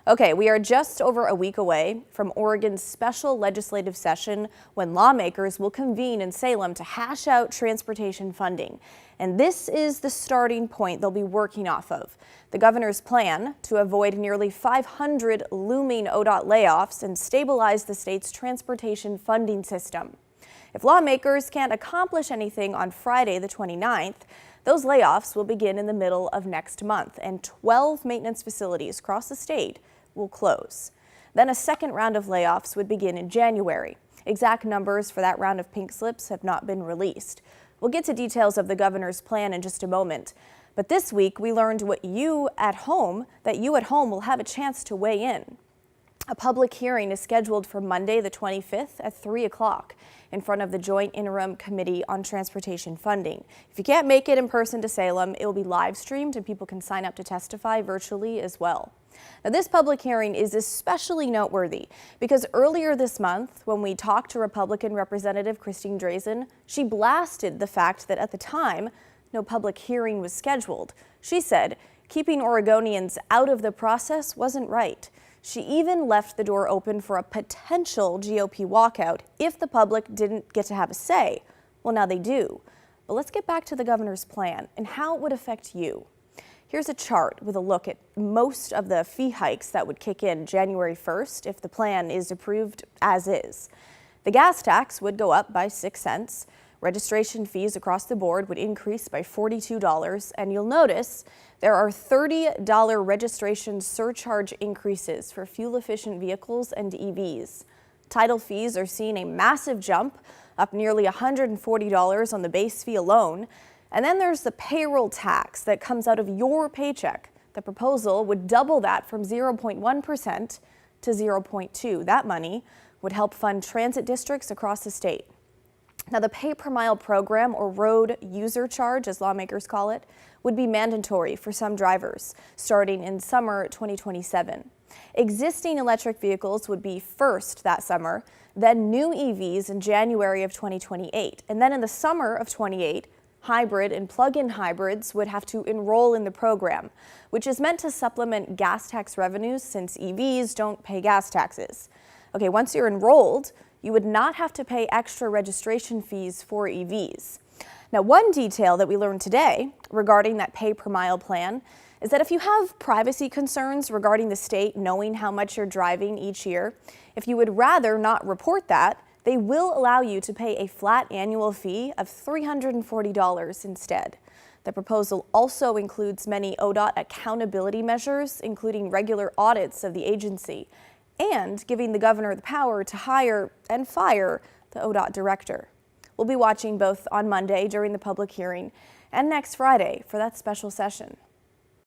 Okay, we are just over a week away from Oregon's special legislative session when lawmakers will convene in Salem to hash out transportation funding. And this is the starting point they'll be working off of. The governor's plan to avoid nearly 500 looming ODOT layoffs and stabilize the state's transportation funding system. If lawmakers can't accomplish anything on Friday the 29th, those layoffs will begin in the middle of next month, and 12 maintenance facilities across the state will close. Then a second round of layoffs would begin in January. Exact numbers for that round of pink slips have not been released. We'll get to details of the governor's plan in just a moment. But this week we learned that you at home will have a chance to weigh in. A public hearing is scheduled for Monday the 25th at 3 o'clock in front of the Joint Interim Committee on Transportation Funding. If you can't make it in person to Salem, it will be live streamed and people can sign up to testify virtually as well. Now, this public hearing is especially noteworthy because earlier this month, when we talked to Republican Representative Christine Drazan, she blasted the fact that at the time, no public hearing was scheduled. She said keeping Oregonians out of the process wasn't right. She even left the door open for a potential GOP walkout if the public didn't get to have a say. Well, now they do. But let's get back to the governor's plan and how it would affect you. Here's a chart with a look at most of the fee hikes that would kick in January 1st if the plan is approved as is. The gas tax would go up by 6 cents. Registration fees across the board would increase by $42, and you'll notice there are $30 registration surcharge increases for fuel-efficient vehicles and EVs. Title fees are seeing a massive jump, up nearly $140 on the base fee alone. And then there's the payroll tax that comes out of your paycheck. The proposal would double that from 0.1% to 0.2%. That money would help fund transit districts across the state. Now, the pay per mile program, or road user charge, as lawmakers call it, would be mandatory for some drivers starting in summer 2027. Existing electric vehicles would be first that summer, then new EVs in January of 2028. And then in the summer of 28, hybrid and plug-in hybrids would have to enroll in the program, which is meant to supplement gas tax revenues since EVs don't pay gas taxes. Okay, once you're enrolled, you would not have to pay extra registration fees for EVs. Now, one detail that we learned today regarding that pay per mile plan is that if you have privacy concerns regarding the state knowing how much you're driving each year, if you would rather not report that, they will allow you to pay a flat annual fee of $340 instead. The proposal also includes many ODOT accountability measures, including regular audits of the agency, and giving the governor the power to hire and fire the ODOT director. We'll be watching both on Monday during the public hearing and next Friday for that special session.